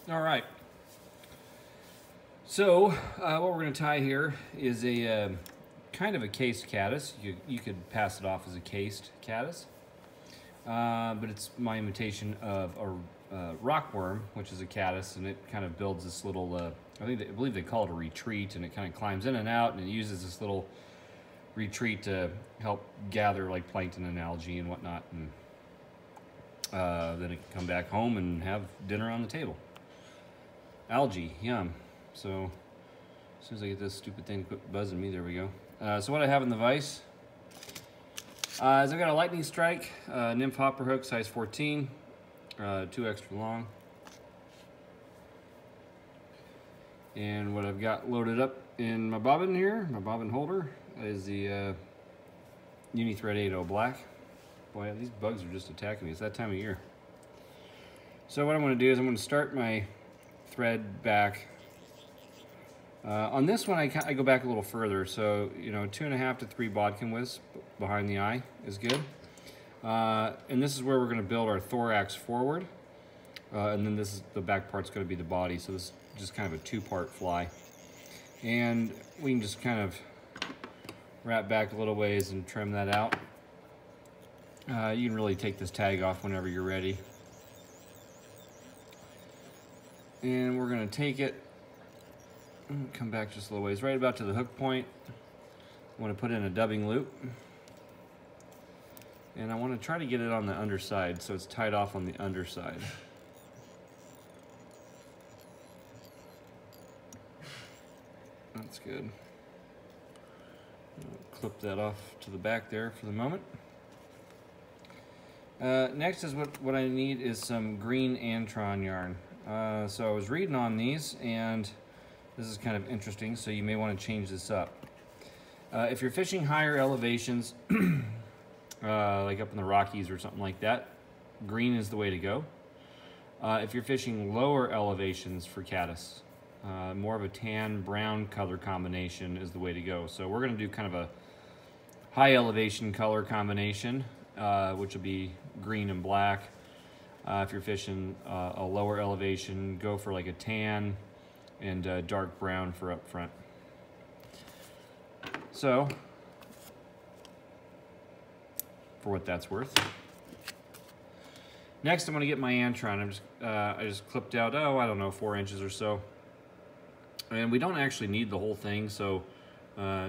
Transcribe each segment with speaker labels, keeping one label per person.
Speaker 1: All right. So what we're going to tie here is a kind of a cased caddis. You could pass it off as a cased caddis, but it's my imitation of a rockworm, which is a caddis, and it kind of builds this little. I believe they call it a retreat, and it kind of climbs in and out, and it uses this little retreat to help gather like plankton and algae and whatnot, and then it can come back home and have dinner on the table. Algae, yum. So as soon as I get this stupid thing to quit buzzing me, there we go. So what I have in the vise is I've got a lightning strike, nymph hopper hook, size 14, 2 extra long. And what I've got loaded up in my bobbin here, my bobbin holder, is the Uni-Thread 80 black. Boy, these bugs are just attacking me. It's that time of year. So what I'm going to do is I'm going to start my thread back. On this one, I go back a little further. So, 2.5 to 3 bodkin widths behind the eye is good. And this is where we're going to build our thorax forward. And then the back part's going to be the body. So this is just kind of a 2-part fly. And we can just kind of wrap back a little ways and trim that out. You can really take this tag off whenever you're ready. And we're going to take it, come back just a little ways, right about to the hook point. I want to put in a dubbing loop. And I want to try to get it on the underside, so it's tied off on the underside. That's good. I'll clip that off to the back there for the moment. Next is what I need is some green Antron yarn. So I was reading on these, and this is kind of interesting, so you may want to change this up. If you're fishing higher elevations, like up in the Rockies or something like that, green is the way to go. If you're fishing lower elevations for caddis, more of a tan brown color combination is the way to go. So we're going to do kind of a high elevation color combination, which will be green and black. If you're fishing a lower elevation, go for like a tan and dark brown for up front. So, for what that's worth. Next, I'm going to get my Antron. I just clipped out, I don't know, 4 inches or so. And we don't actually need the whole thing, so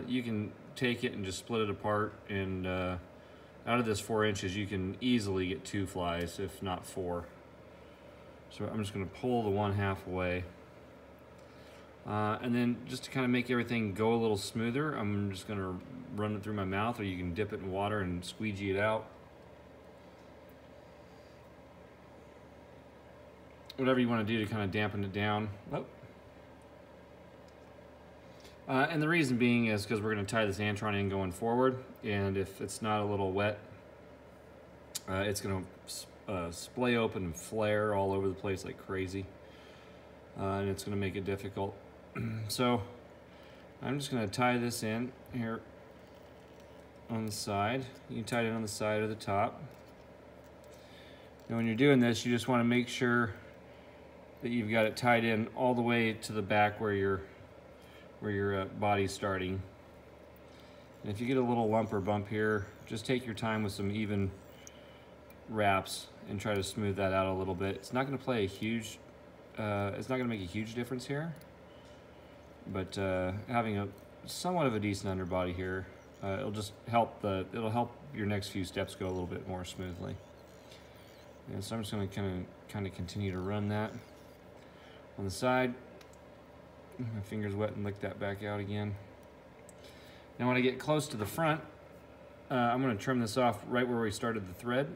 Speaker 1: you can take it and just split it apart, and out of this 4 inches, you can easily get 2 flies, if not 4. So I'm just going to pull the 1/2 away. And then just to kind of make everything go a little smoother, I'm just going to run it through my mouth, or you can dip it in water and squeegee it out. Whatever you want to do to kind of dampen it down. Oh. And the reason being is because we're going to tie this Antron in going forward, and if it's not a little wet, it's going to splay open and flare all over the place like crazy, and it's going to make it difficult. So I'm just going to tie this in here on the side. You can tie it in on the side or the top. And when you're doing this, you just want to make sure that you've got it tied in all the way to the back where your body's starting. And if you get a little lump or bump here, just take your time with some even wraps and try to smooth that out a little bit. It's not going to play a huge, it's not going to make a huge difference here, but having a somewhat of a decent underbody here, it'll just help it'll help your next few steps go a little bit more smoothly. And so I'm just going to kind of continue to run that on the side. My finger's wet and lick that back out again. Now when I get close to the front, I'm going to trim this off right where we started the thread.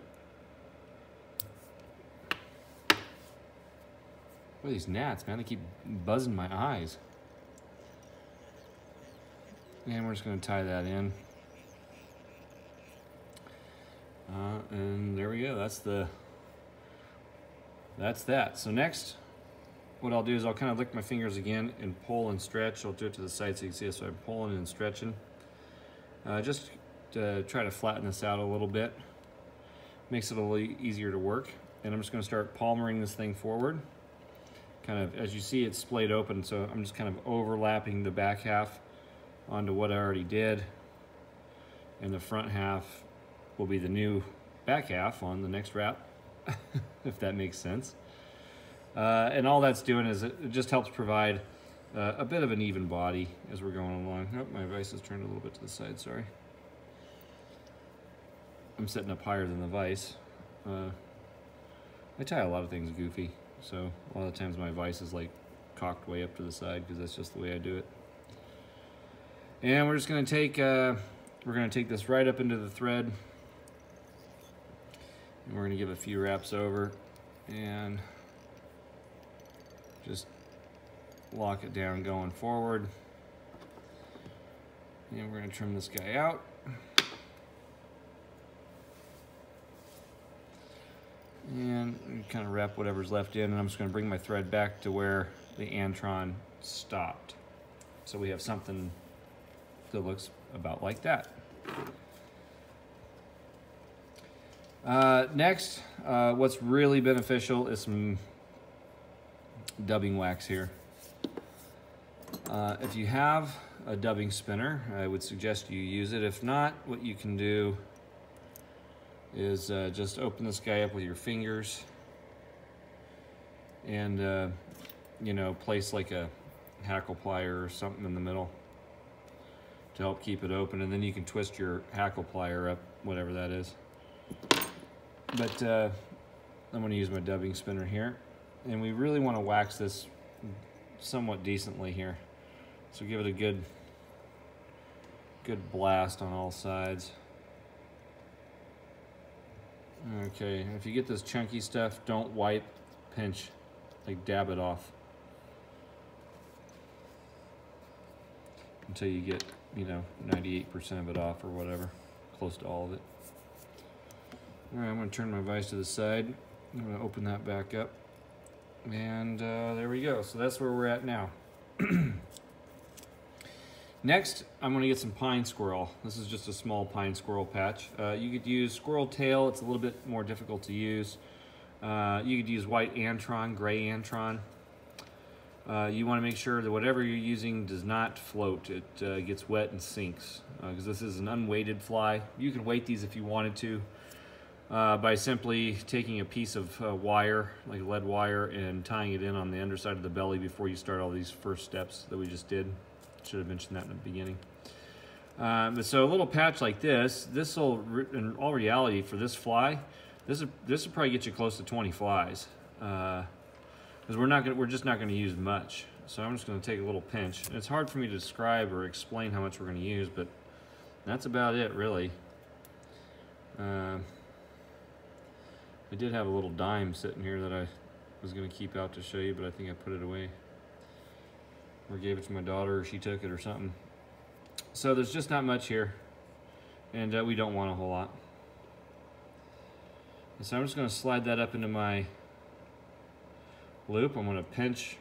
Speaker 1: What are these gnats, man? They keep buzzing my eyes. And we're just going to tie that in. And there we go. That's that. So next, what I'll do is I'll kind of lick my fingers again and pull and stretch. I'll do it to the side so you can see it. So I'm pulling and stretching. Just to try to flatten this out a little bit. Makes it a little easier to work. And I'm just going to start palmering this thing forward. kind of, as you see, it's splayed open, so I'm just kind of overlapping the back half onto what I already did, and the front half will be the new back half on the next wrap, if that makes sense. And all that's doing is it just helps provide a bit of an even body as we're going along. Oh, my vise is turned a little bit to the side, sorry. I'm setting up higher than the vise. I tie a lot of things goofy, so a lot of times my vise is like cocked way up to the side because that's just the way I do it. And we're just going to take this right up into the thread, and we're going to give a few wraps over and just lock it down going forward. And we're going to trim this guy out. And kind of wrap whatever's left in, and I'm just going to bring my thread back to where the Antron stopped. So we have something that looks about like that. Next, what's really beneficial is some dubbing wax here. If you have a dubbing spinner, I would suggest you use it. If not, what you can do is just open this guy up with your fingers and you know, place like a hackle plier or something in the middle to help keep it open, and then you can twist your hackle plier up, whatever that is. But I'm going to use my dubbing spinner here, and we really want to wax this somewhat decently here, so give it a good blast on all sides. Okay, and if you get this chunky stuff, don't wipe, pinch, like dab it off until you get, you know, 98% of it off or whatever, close to all of it. All right, I'm going to turn my vise to the side. I'm going to open that back up, and there we go. So that's where we're at now. Next, I'm going to get some pine squirrel. This is just a small pine squirrel patch. You could use squirrel tail. It's a little bit more difficult to use. You could use white Antron, gray Antron. You want to make sure that whatever you're using does not float. It gets wet and sinks, because this is an unweighted fly. You can weight these if you wanted to by simply taking a piece of wire, like lead wire, and tying it in on the underside of the belly before you start all these first steps that we just did. Should have mentioned that in the beginning. But so a little patch like this will, in all reality, for this fly, this will probably get you close to 20 flies, because we're just not gonna use much. So I'm just gonna take a little pinch. And it's hard for me to describe or explain how much we're gonna use, but that's about it, really. I did have a little dime sitting here that I was gonna keep out to show you, but I think I put it away. Or gave it to my daughter, or she took it or something. So there's just not much here, and we don't want a whole lot. And so I'm just going to slide that up into my loop. I'm going to pinch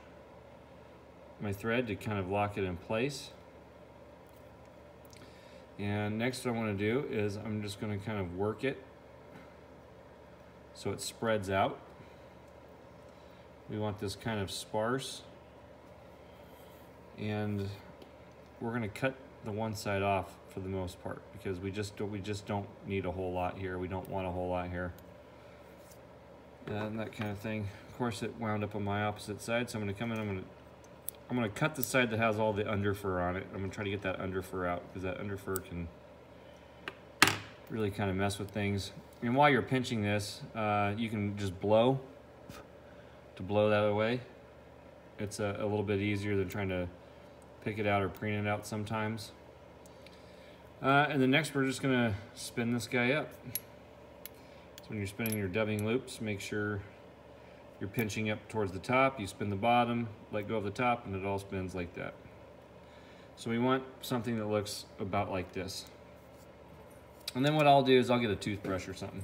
Speaker 1: my thread to kind of lock it in place. And next what I want to do is I'm just going to kind of work it so it spreads out. We want this kind of sparse. And we're going to cut the one side off for the most part, because we just don't need a whole lot here. We don't want a whole lot here, and that kind of thing. Of course, it wound up on my opposite side, so I'm going to come in. I'm going to cut the side that has all the underfur on it. I'm going to try to get that underfur out, because that underfur can really kind of mess with things. And while you're pinching this, you can just blow that away. It's a little bit easier than trying to pick it out or preen it out sometimes. And then next we're just gonna spin this guy up. So when you're spinning your dubbing loops, make sure you're pinching up towards the top. You spin the bottom, let go of the top, and it all spins like that. So we want something that looks about like this. And then what I'll do is I'll get a toothbrush or something,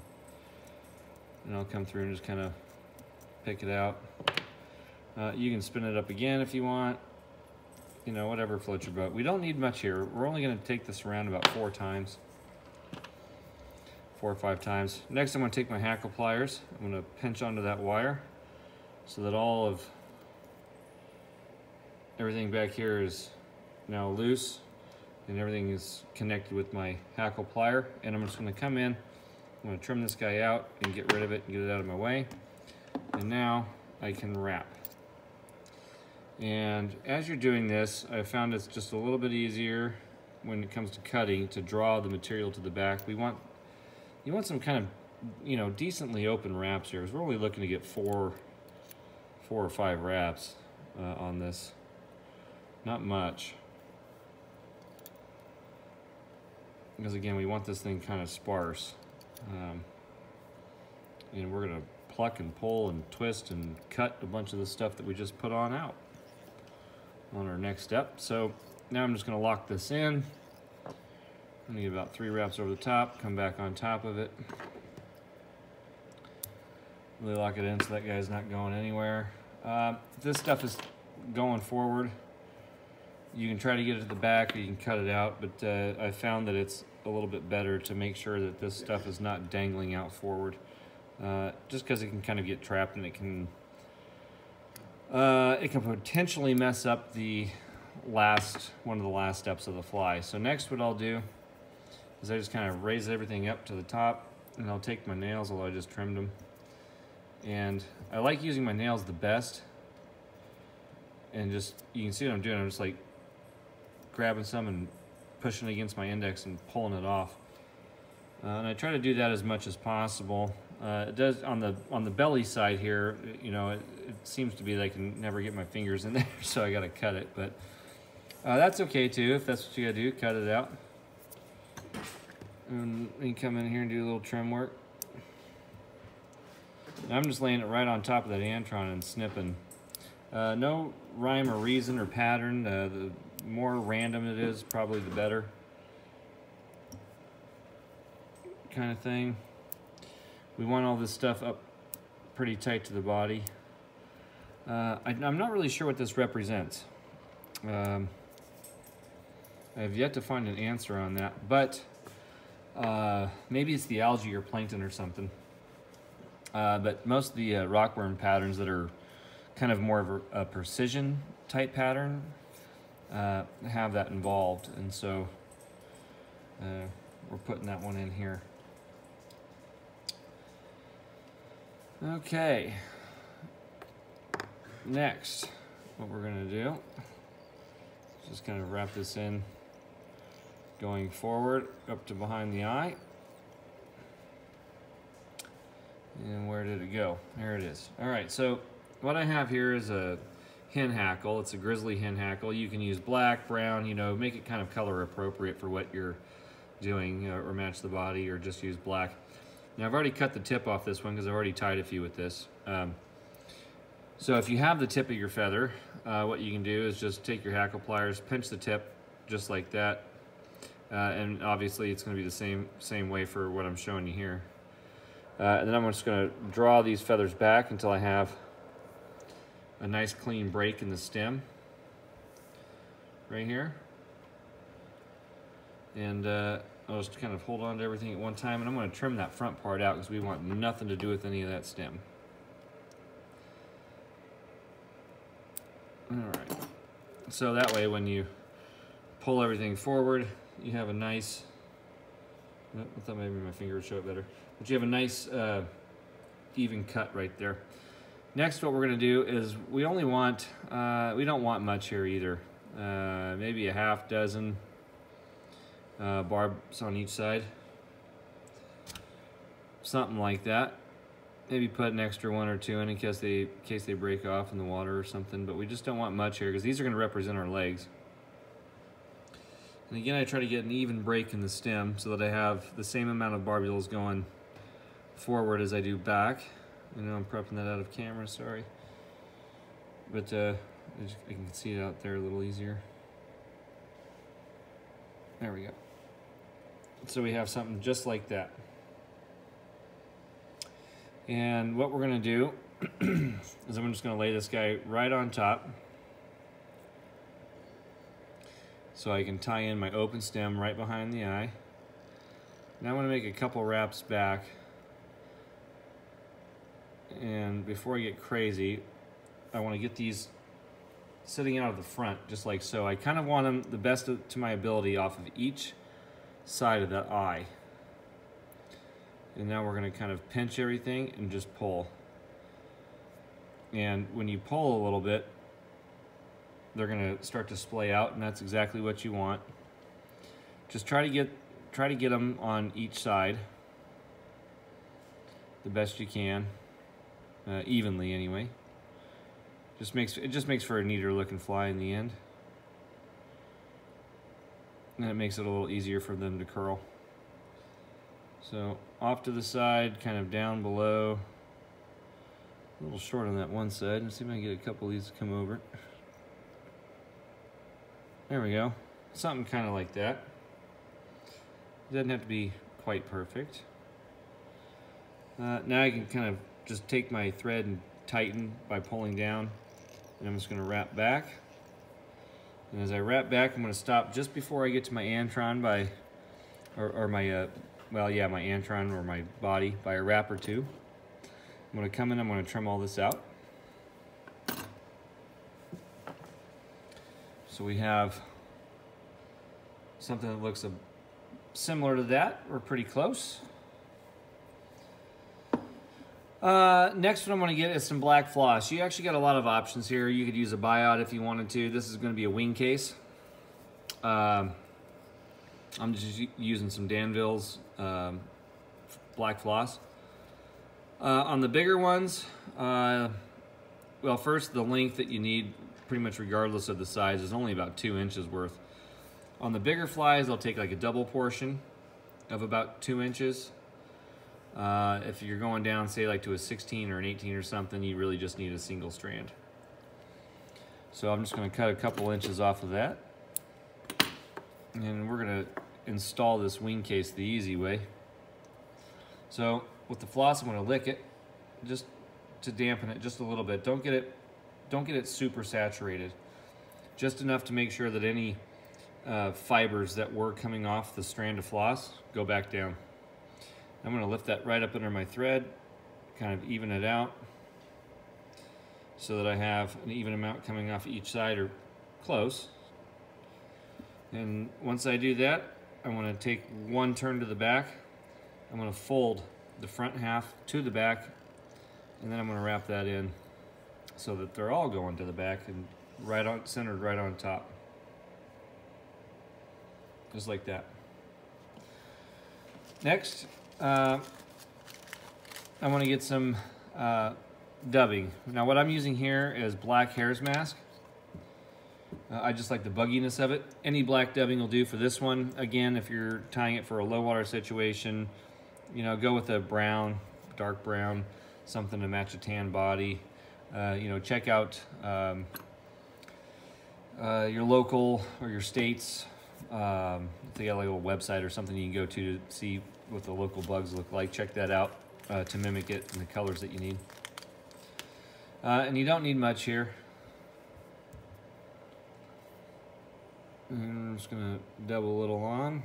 Speaker 1: and I'll come through and just kind of pick it out. You can spin it up again if you want. You know, whatever floats your boat. We don't need much here. We're only going to take this around about 4 times. 4 or 5 times. Next, I'm going to take my hackle pliers. I'm going to pinch onto that wire so that all of everything back here is now loose and everything is connected with my hackle plier. And I'm just gonna come in, I'm gonna trim this guy out and get rid of it and get it out of my way. And now I can wrap. And as you're doing this, I found it's just a little bit easier when it comes to cutting to draw the material to the back. You want some kind of, decently open wraps here, because we're only looking to get four or five wraps on this. Not much. Because again, we want this thing kind of sparse. And we're gonna pluck and pull and twist and cut a bunch of the stuff that we just put on out on our next step. So now I'm just gonna lock this in. I'm gonna get about 3 wraps over the top, come back on top of it. Really lock it in so that guy's not going anywhere. If this stuff is going forward, you can try to get it to the back or you can cut it out, but I found that it's a little bit better to make sure that this stuff is not dangling out forward. Just because it can kind of get trapped and it can potentially mess up one of the last steps of the fly. So next what I'll do is I just kind of raise everything up to the top, and I'll take my nails, although I just trimmed them. And I like using my nails the best. And just, you can see what I'm doing, I'm just like grabbing some and pushing it against my index and pulling it off. And I try to do that as much as possible. It does on the belly side here, it seems to be that I can never get my fingers in there, so I gotta cut it, but that's okay too, if that's what you gotta do, cut it out. And you come in here and do a little trim work. And I'm just laying it right on top of that antron and snipping. No rhyme or reason or pattern. The more random it is, probably the better. Kind of thing. We want all this stuff up pretty tight to the body. I'm not really sure what this represents. I have yet to find an answer on that, but maybe it's the algae or plankton or something. But most of the rockworm patterns that are kind of more of a precision type pattern have that involved, and so we're putting that one in here. Okay, next what we're going to do is just kind of wrap this in going forward up to behind the eye. And where did it go? There it is. All right, so what I have here is a hen hackle. It's a grizzly hen hackle. You can use black, brown, make it kind of color appropriate for what you're doing, or match the body, or just use black. Now I've already cut the tip off this one because I've already tied a few with this. So if you have the tip of your feather, what you can do is just take your hackle pliers, pinch the tip just like that. And obviously it's going to be the same way for what I'm showing you here. And then I'm just going to draw these feathers back until I have a nice clean break in the stem right here. And I'll just kind of hold on to everything at one time, and I'm going to trim that front part out because we want nothing to do with any of that stem. All right. So that way when you pull everything forward, you have a nice, I thought maybe my finger would show it better, but you have a nice even cut right there. Next, what we're going to do is we only want, we don't want much here either. Maybe a half dozen barbs on each side. Something like that. Maybe put an extra 1 or 2 in case they break off in the water or something, but we just don't want much here because these are going to represent our legs. And again, I try to get an even break in the stem so that I have the same amount of barbules going forward as I do back. I know I'm prepping that out of camera, sorry. But I can see it out there a little easier. There we go. So we have something just like that. And what we're going to do is I'm just going to lay this guy right on top so I can tie in my open stem right behind the eye. Now I want to make a couple wraps back. And before I get crazy, I want to get these sitting out of the front, just like so. I kind of want them the best to my ability off of each side of that eye. And now we're going to kind of pinch everything and just pull. And when you pull a little bit, they're going to start to splay out, and that's exactly what you want. Just try to get them on each side the best you can, evenly anyway. It just makes for a neater looking fly in the end. And it makes it a little easier for them to curl. So off to the side, kind of down below. A little short on that one side. Let's see if I can get a couple of these to come over. There we go. Something kind of like that. It doesn't have to be quite perfect. Now I can kind of just take my thread and tighten by pulling down. And I'm just going to wrap back. And as I wrap back, I'm going to stop just before I get to my antron by, or my, well, yeah, my antron or my body by a wrap or two. I'm going to come in, I'm going to trim all this out. So we have something that looks similar to that, or pretty close. Next what I'm going to get is some black floss. You actually got a lot of options here. You could use a buyout if you wanted to. This is going to be a wing case. I'm just using some Danville's black floss. On the bigger ones, well, first the length that you need, pretty much regardless of the size, is only about 2 inches worth. On the bigger flies, I'll take like a double portion of about 2 inches. If you're going down, say like to a 16 or an 18 or something, you really just need a single strand. So I'm just going to cut a couple inches off of that. And we're going to install this wing case the easy way. So with the floss, I'm going to lick it just to dampen it just a little bit. Don't get it super saturated. Just enough to make sure that any fibers that were coming off the strand of floss go back down. I'm going to lift that right up under my thread, kind of even it out so that I have an even amount coming off each side or close. And once I do that, I'm going to take one turn to the back. I'm going to fold the front half to the back, and then I'm going to wrap that in so that they're all going to the back and centered right on top. Just like that. Next, I want to get some dubbing. Now what I'm using here is black hare's mask. I just like the bugginess of it. Any black dubbing will do for this one. Again, if you're tying it for a low water situation, you know, go with a brown, dark brown, something to match a tan body. You know, check out your local or your state's, if they got like a little website or something you can go to see what the local bugs look like. Check that out to mimic it in the colors that you need. And you don't need much here. And I'm just going to double a little on.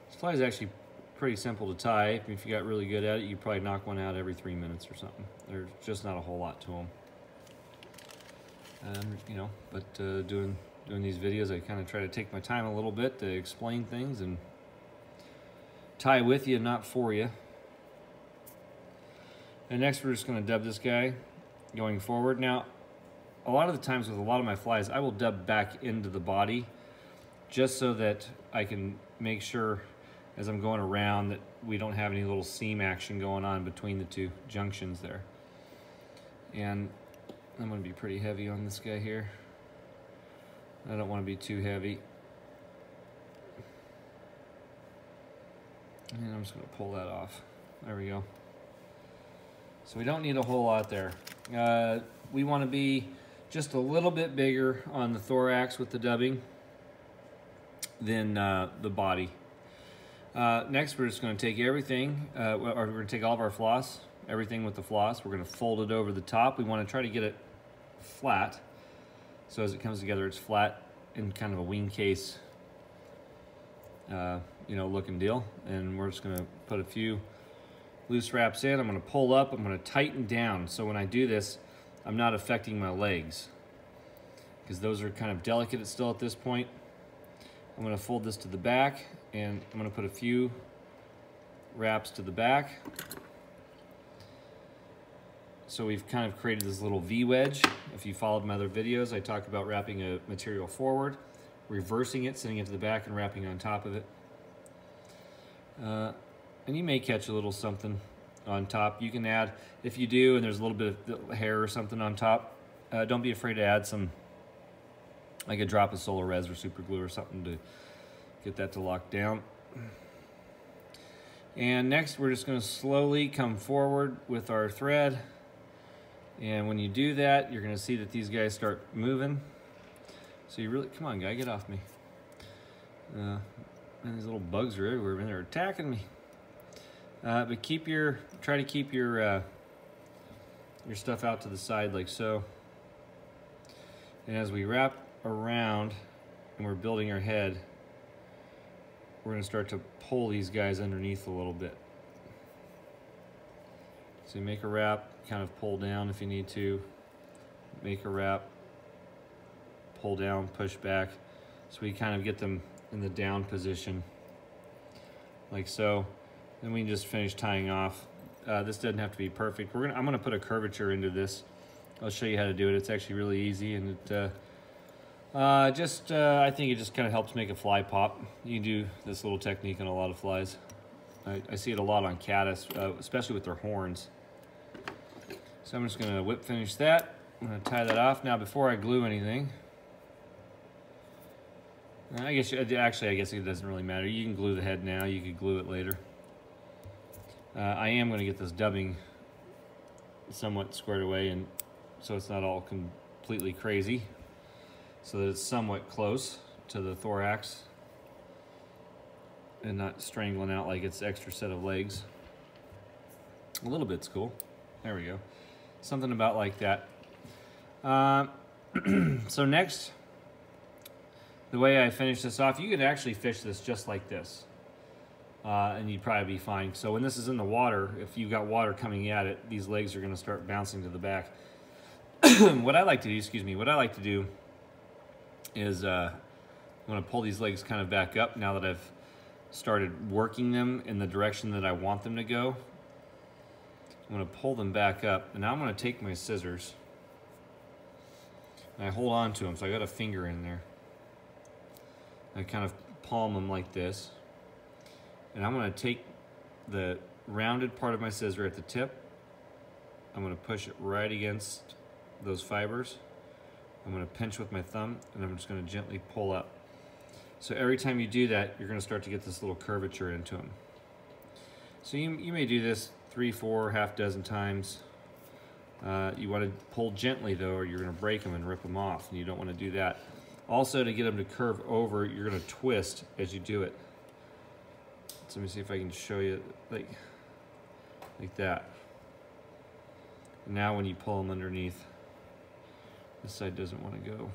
Speaker 1: This fly is actually pretty simple to tie. If you got really good at it, you probably knock one out every 3 minutes or something. There's just not a whole lot to them. You know, but doing these videos, I kind of try to take my time a little bit to explain things and tie with you, not for you. And next we're just going to dub this guy going forward. Now, a lot of the times with a lot of my flies, I will dub back into the body just so that I can make sure as I'm going around that we don't have any little seam action going on between the two junctions there. And I'm going to be pretty heavy on this guy here. I don't want to be too heavy. And I'm just going to pull that off. There we go. So we don't need a whole lot there. We want to be just a little bit bigger on the thorax with the dubbing than the body. Next, we're just going to take everything, or we're going to take all of our floss, everything with the floss. We're going to fold it over the top. We want to try to get it flat. So as it comes together, it's flat in kind of a wing case, you know, looking deal. And we're just going to put a few loose wraps in. I'm gonna pull up, I'm gonna tighten down. So when I do this, I'm not affecting my legs because those are kind of delicate still at this point. I'm gonna fold this to the back and I'm gonna put a few wraps to the back. So we've kind of created this little V-wedge. If you followed my other videos, I talked about wrapping a material forward, reversing it, sending it to the back, and wrapping on top of it. And you may catch a little something on top. You can add, if you do, and there's a little bit of hair or something on top, don't be afraid to add some, like a drop of solar res or super glue or something to get that to lock down. And next, we're just gonna slowly come forward with our thread. And when you do that, you're gonna see that these guys start moving. So you really, come on guy, get off me. And these little bugs are everywhere, man, they're attacking me. But try to keep your stuff out to the side like so. And as we wrap around and we're building our head, we're gonna start to pull these guys underneath a little bit. So you make a wrap, kind of pull down if you need to. Make a wrap, pull down, push back. So we kind of get them in the down position, like so. Then we can just finish tying off. This doesn't have to be perfect. I'm gonna put a curvature into this. I'll show you how to do it. It's actually really easy, and I think it just kind of helps make a fly pop. You can do this little technique on a lot of flies. I see it a lot on caddis, especially with their horns. So I'm just gonna whip finish that. I'm gonna tie that off. Now before I glue anything, I guess it doesn't really matter. You can glue the head now, you could glue it later. I am gonna get this dubbing somewhat squared away, and so it's not all completely crazy, so that it's somewhat close to the thorax and not strangling out like it's extra set of legs. A little bit's cool. There we go. Something about like that. So next, the way I finish this off, you could actually fish this just like this. And you'd probably be fine. So when this is in the water, if you've got water coming at it, these legs are gonna start bouncing to the back. What I like to do is I'm gonna pull these legs kind of back up now that I've started working them in the direction that I want them to go. I'm gonna pull them back up, and now I'm gonna take my scissors and I hold on to them, so I got a finger in there. I kind of palm them like this, and I'm gonna take the rounded part of my scissor at the tip, I'm gonna push it right against those fibers. I'm gonna pinch with my thumb, and I'm just gonna gently pull up. So every time you do that, you're gonna start to get this little curvature into them. So you may do this 3, 4, half dozen times. You want to pull gently though, or you're going to break them and rip them off, and you don't want to do that. Also, to get them to curve over, you're going to twist as you do it. So let me see if I can show you like that. And now when you pull them underneath, this side doesn't want to go.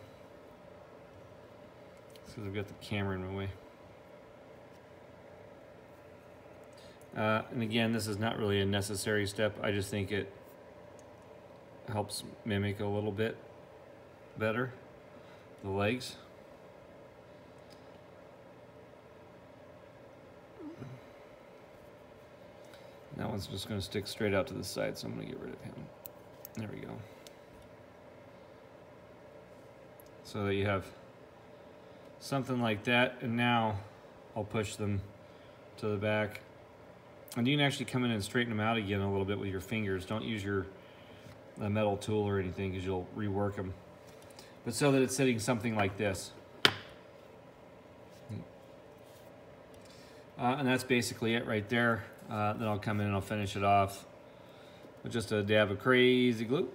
Speaker 1: Because I've got the camera in my way. And again, this is not really a necessary step. I just think it helps mimic a little bit better the legs. That one's just going to stick straight out to the side, so I'm going to get rid of him. There we go. So that you have something like that, and now I'll push them to the back. And you can actually come in and straighten them out again a little bit with your fingers. Don't use your metal tool or anything, because you'll rework them. But so that it's sitting something like this. And that's basically it right there. Then I'll come in and I'll finish it off with just a dab of crazy glue.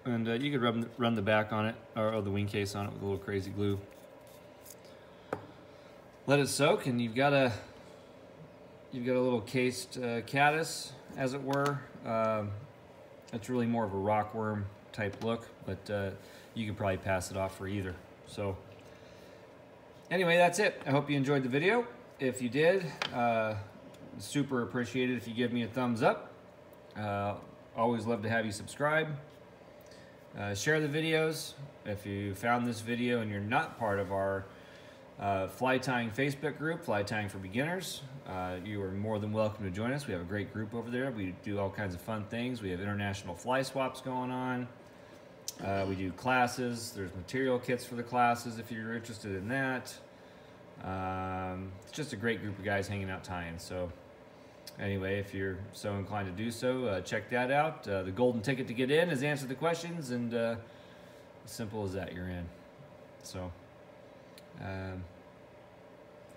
Speaker 1: And you could run the back on it, or the wing case on it with a little crazy glue. Let it soak, and you've got a little cased caddis, as it were. It's really more of a rockworm type look, but you could probably pass it off for either. So anyway, that's it. I hope you enjoyed the video. If you did, super appreciate it if you give me a thumbs up. Always love to have you subscribe. Share the videos. If you found this video and you're not part of our fly tying Facebook group, Fly Tying for Beginners, you are more than welcome to join us. We have a great group over there. We do all kinds of fun things. We have international fly swaps going on. We do classes. There's material kits for the classes if you're interested in that. It's just a great group of guys hanging out tying. So anyway, if you're so inclined to do so, check that out. The golden ticket to get in is answer the questions, and as simple as that, you're in. So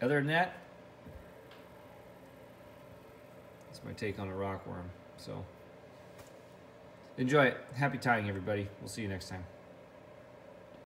Speaker 1: other than that, that's my take on a rockworm. So enjoy it. Happy tying, everybody. We'll see you next time.